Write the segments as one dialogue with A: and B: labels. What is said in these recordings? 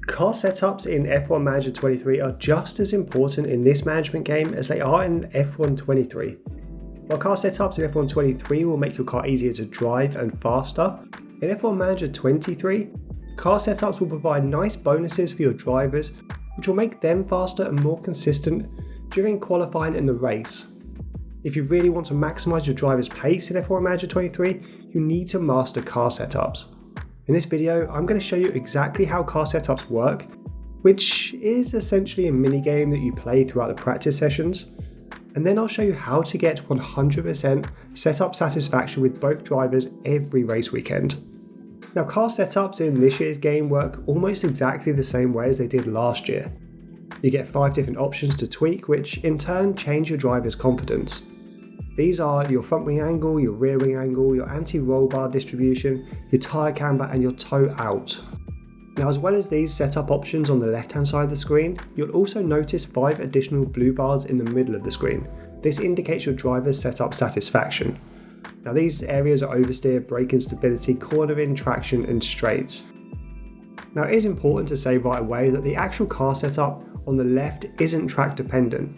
A: Car setups in F1 Manager 23 are just as important in this management game as they are in F1 23. While car setups in F1 23 will make your car easier to drive and faster, in F1 Manager 23, car setups will provide nice bonuses for your drivers, which will make them faster and more consistent during qualifying in the race. If you really want to maximise your driver's pace in F1 Manager 23, you need to master car setups. In this video, I'm going to show you exactly how car setups work, which is essentially a mini-game that you play throughout the practice sessions, and then I'll show you how to get 100% setup satisfaction with both drivers every race weekend. Now, car setups in this year's game work almost exactly the same way as they did last year. You get 5 different options to tweak, which in turn change your driver's confidence. These are your front wing angle, your rear wing angle, your anti-roll bar distribution, your tyre camber and your toe out. Now, as well as these setup options on the left hand side of the screen, you'll also notice 5 additional blue bars in the middle of the screen. This indicates your driver's setup satisfaction. Now, these areas are oversteer, braking stability, cornering, traction and straights. Now, it is important to say right away that the actual car setup on the left isn't track dependent.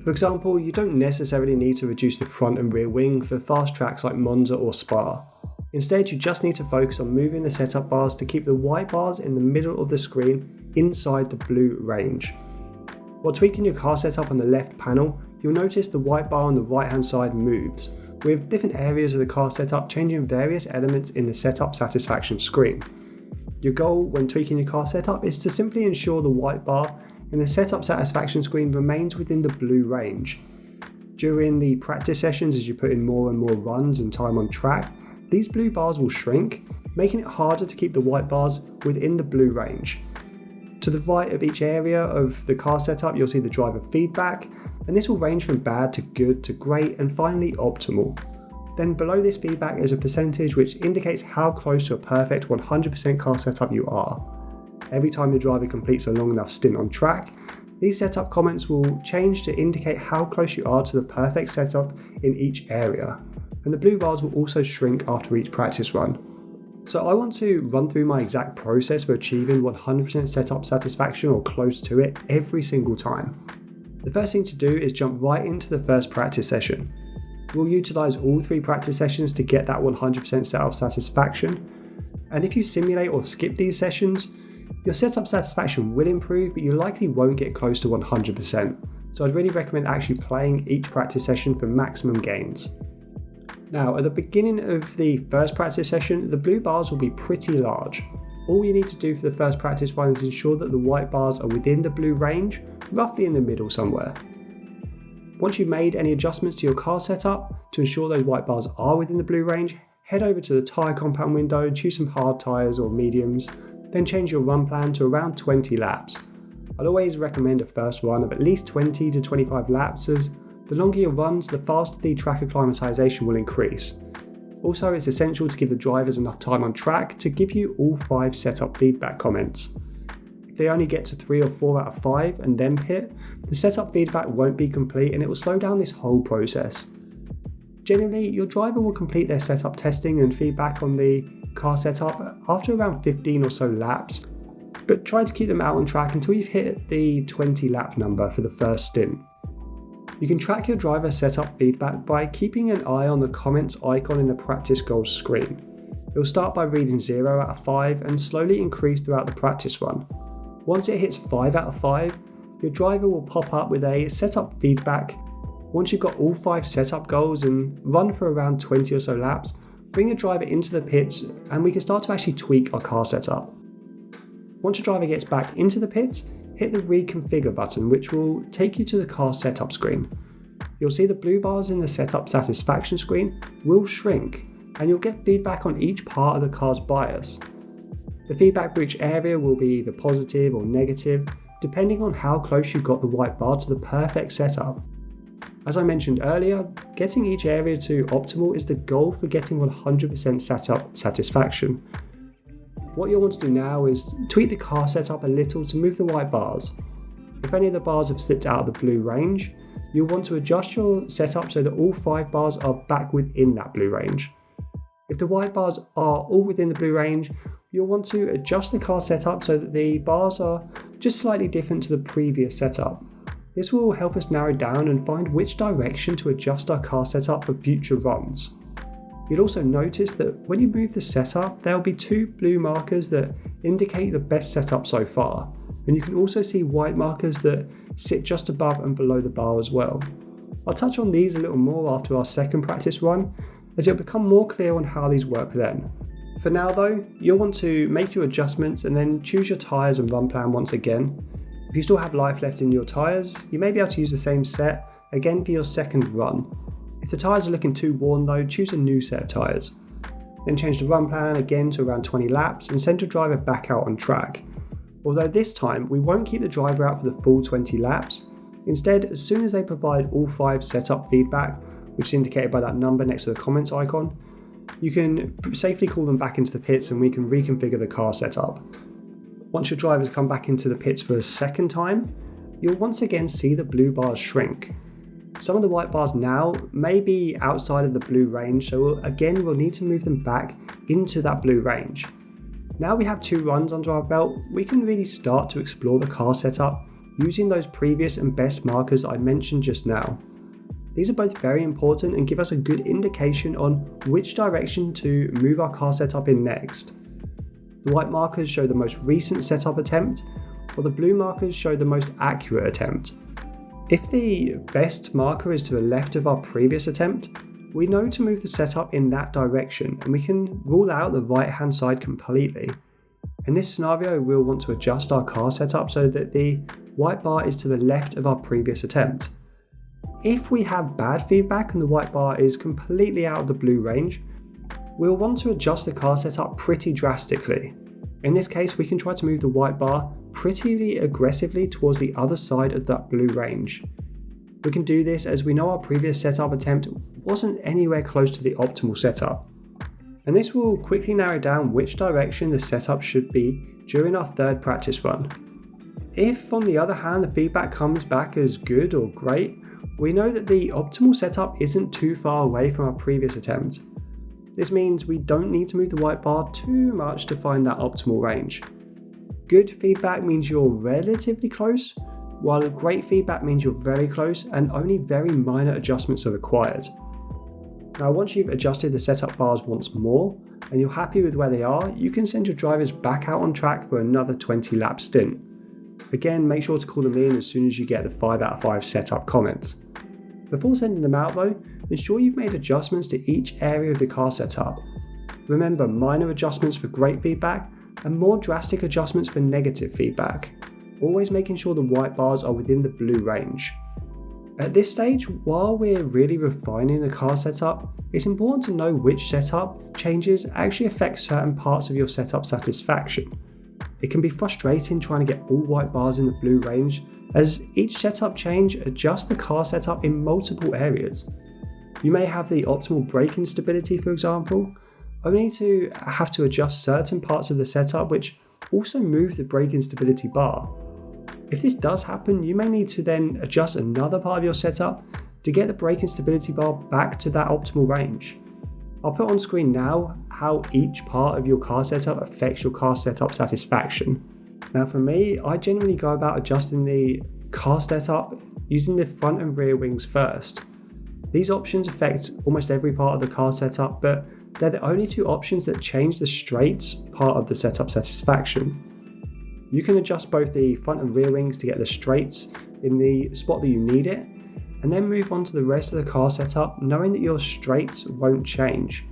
A: For example, you don't necessarily need to reduce the front and rear wing for fast tracks like Monza or Spa. Instead, you just need to focus on moving the setup bars to keep the white bars in the middle of the screen inside the blue range. While tweaking your car setup on the left panel, you'll notice the white bar on the right hand side moves, with different areas of the car setup changing various elements in the setup satisfaction screen. Your goal when tweaking your car setup is to simply ensure the white bar in the setup satisfaction screen remains within the blue range. During the practice sessions, as you put in more and more runs and time on track, these blue bars will shrink, making it harder to keep the white bars within the blue range. To the right of each area of the car setup, you'll see the driver feedback, and this will range from bad to good to great and finally optimal. Then below this feedback is a percentage which indicates how close to a perfect 100% car setup you are. Every time the driver completes a long enough stint on track, these setup comments will change to indicate how close you are to the perfect setup in each area, and the blue bars will also shrink after each practice run. So I want to run through my exact process for achieving 100% setup satisfaction or close to it every single time. The first thing to do is jump right into the first practice session. We'll utilise all 3 practice sessions to get that 100% setup satisfaction, and if you simulate or skip these sessions, your setup satisfaction will improve, but you likely won't get close to 100%. So I'd really recommend actually playing each practice session for maximum gains. Now, at the beginning of the first practice session, the blue bars will be pretty large. All you need to do for the first practice run is ensure that the white bars are within the blue range, roughly in the middle somewhere. Once you've made any adjustments to your car setup to ensure those white bars are within the blue range, head over to the tyre compound window, choose some hard tyres or mediums, then change your run plan to around 20 laps. I'd always recommend a first run of at least 20 to 25 laps, as the longer your runs, the faster the track acclimatization will increase. Also, it's essential to give the drivers enough time on track to give you all 5 setup feedback comments. If they only get to 3 or 4 out of 5 and then pit, the setup feedback won't be complete and it will slow down this whole process. Generally, your driver will complete their setup testing and feedback on the car setup after around 15 or so laps, but try to keep them out on track until you've hit the 20 lap number for the first stint. You can track your driver setup feedback by keeping an eye on the comments icon in the practice goals screen. It will start by reading 0 out of 5 and slowly increase throughout the practice run. Once it hits 5 out of 5, your driver will pop up with a setup feedback. Once you've got all 5 setup goals and run for around 20 or so laps, bring your driver into the pits and we can start to actually tweak our car setup. Once your driver gets back into the pits, hit the reconfigure button, which will take you to the car setup screen. You'll see the blue bars in the setup satisfaction screen will shrink and you'll get feedback on each part of the car's bias. The feedback for each area will be either positive or negative, depending on how close you got the white bar to the perfect setup. As I mentioned earlier, getting each area to optimal is the goal for getting 100% setup satisfaction. What you'll want to do now is tweak the car setup a little to move the white bars. If any of the bars have slipped out of the blue range, you'll want to adjust your setup so that all 5 bars are back within that blue range. If the white bars are all within the blue range, you'll want to adjust the car setup so that the bars are just slightly different to the previous setup. This will help us narrow down and find which direction to adjust our car setup for future runs. You'll also notice that when you move the setup, there will be two blue markers that indicate the best setup so far, and you can also see white markers that sit just above and below the bar as well. I'll touch on these a little more after our second practice run, as it'll become more clear on how these work then. For now though, you'll want to make your adjustments and then choose your tyres and run plan once again. If you still have life left in your tyres, you may be able to use the same set again for your second run. If the tyres are looking too worn though, choose a new set of tyres. Then change the run plan again to around 20 laps and send your driver back out on track. Although this time, we won't keep the driver out for the full 20 laps. Instead, as soon as they provide all 5 setup feedback, which is indicated by that number next to the comments icon, you can safely call them back into the pits and we can reconfigure the car setup. Once your drivers come back into the pits for a second time, you'll once again see the blue bars shrink. Some of the white bars now may be outside of the blue range, so we'll need to move them back into that blue range. Now we have 2 runs under our belt, we can really start to explore the car setup using those previous and best markers I mentioned just now. These are both very important and give us a good indication on which direction to move our car setup in next. The white markers show the most recent setup attempt, while the blue markers show the most accurate attempt. If the best marker is to the left of our previous attempt, we know to move the setup in that direction and we can rule out the right hand side completely. In this scenario, we'll want to adjust our car setup so that the white bar is to the left of our previous attempt. If we have bad feedback and the white bar is completely out of the blue range, we'll want to adjust the car setup pretty drastically. In this case, we can try to move the white bar pretty aggressively towards the other side of that blue range. We can do this as we know our previous setup attempt wasn't anywhere close to the optimal setup. And this will quickly narrow down which direction the setup should be during our third practice run. If, on the other hand, the feedback comes back as good or great, we know that the optimal setup isn't too far away from our previous attempt. This means we don't need to move the white bar too much to find that optimal range. Good feedback means you're relatively close, while great feedback means you're very close and only very minor adjustments are required. Now, once you've adjusted the setup bars once more and you're happy with where they are, you can send your drivers back out on track for another 20 lap stint. Again, make sure to call them in as soon as you get the 5 out of 5 setup comments. Before sending them out though, ensure you've made adjustments to each area of the car setup. Remember, minor adjustments for great feedback and more drastic adjustments for negative feedback. Always making sure the white bars are within the blue range. At this stage, while we're really refining the car setup, it's important to know which setup changes actually affect certain parts of your setup satisfaction. It can be frustrating trying to get all white bars in the blue range, as each setup change adjusts the car setup in multiple areas. You may have the optimal braking stability, for example, only to have to adjust certain parts of the setup which also move the braking stability bar. If this does happen, you may need to then adjust another part of your setup to get the braking stability bar back to that optimal range. I'll put on screen now how each part of your car setup affects your car setup satisfaction. Now for me, I generally go about adjusting the car setup using the front and rear wings first. These options affect almost every part of the car setup, but they're the only 2 options that change the straights part of the setup satisfaction. You can adjust both the front and rear wings to get the straights in the spot that you need it, and then move on to the rest of the car setup knowing that your straights won't change.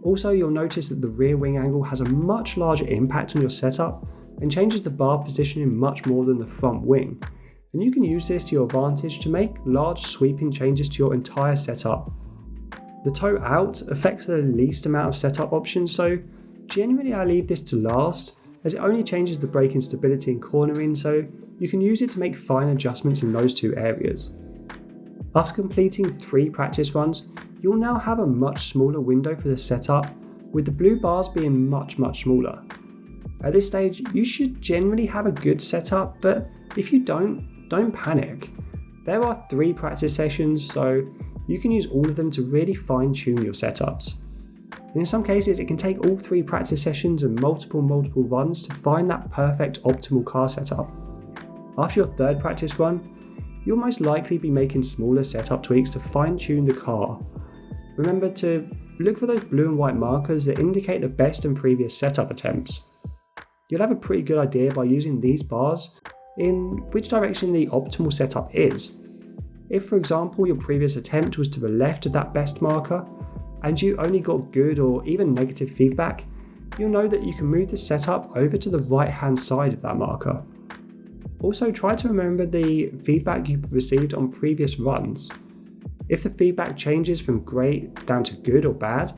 A: Also, you'll notice that the rear wing angle has a much larger impact on your setup and changes the bar positioning much more than the front wing. And you can use this to your advantage to make large sweeping changes to your entire setup. The toe out affects the least amount of setup options, so generally I leave this to last, as it only changes the braking stability and cornering, so you can use it to make fine adjustments in those 2 areas. After completing 3 practice runs, you'll now have a much smaller window for the setup, with the blue bars being much smaller. At this stage, you should generally have a good setup, but if you don't panic. There are 3 practice sessions, so you can use all of them to really fine tune your setups. And in some cases, it can take all 3 practice sessions and multiple runs to find that perfect optimal car setup. After your 3rd practice run, you'll most likely be making smaller setup tweaks to fine-tune the car. Remember to look for those blue and white markers that indicate the best and previous setup attempts. You'll have a pretty good idea by using these bars in which direction the optimal setup is. If, for example, your previous attempt was to the left of that best marker, and you only got good or even negative feedback, you'll know that you can move the setup over to the right-hand side of that marker. Also, try to remember the feedback you've received on previous runs. If the feedback changes from great down to good or bad,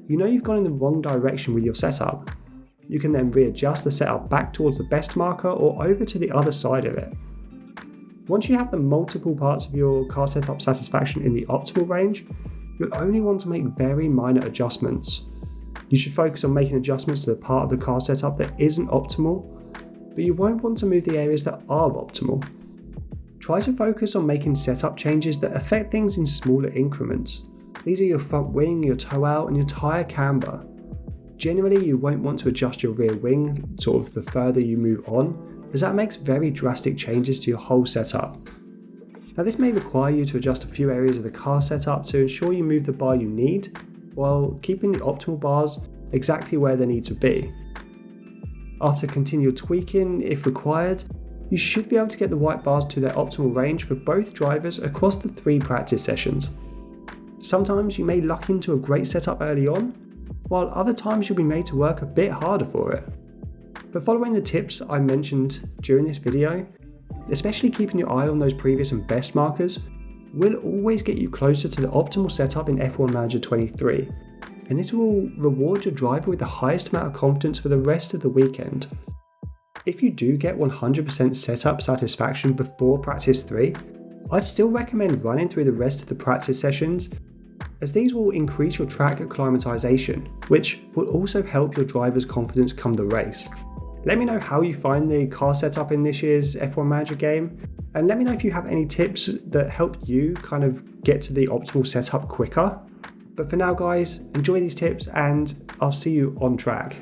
A: you know you've gone in the wrong direction with your setup. You can then readjust the setup back towards the best marker or over to the other side of it. Once you have the multiple parts of your car setup satisfaction in the optimal range, you'll only want to make very minor adjustments. You should focus on making adjustments to the part of the car setup that isn't optimal, but you won't want to move the areas that are optimal. Try to focus on making setup changes that affect things in smaller increments. These are your front wing, your toe out, and your tyre camber. Generally, you won't want to adjust your rear wing sort of the further you move on, as that makes very drastic changes to your whole setup. Now, this may require you to adjust a few areas of the car setup to ensure you move the bar you need, while keeping the optimal bars exactly where they need to be. After continual tweaking, if required, you should be able to get the white bars to their optimal range for both drivers across the 3 practice sessions. Sometimes you may luck into a great setup early on, while other times you'll be made to work a bit harder for it. But following the tips I mentioned during this video, especially keeping your eye on those previous and best markers, will always get you closer to the optimal setup in F1 Manager 23, and this will reward your driver with the highest amount of confidence for the rest of the weekend. If you do get 100% setup satisfaction before practice 3, I'd still recommend running through the rest of the practice sessions, as these will increase your track acclimatization, which will also help your driver's confidence come the race. Let me know how you find the car setup in this year's F1 Manager game, and let me know if you have any tips that help you kind of get to the optimal setup quicker. But for now guys, enjoy these tips and I'll see you on track.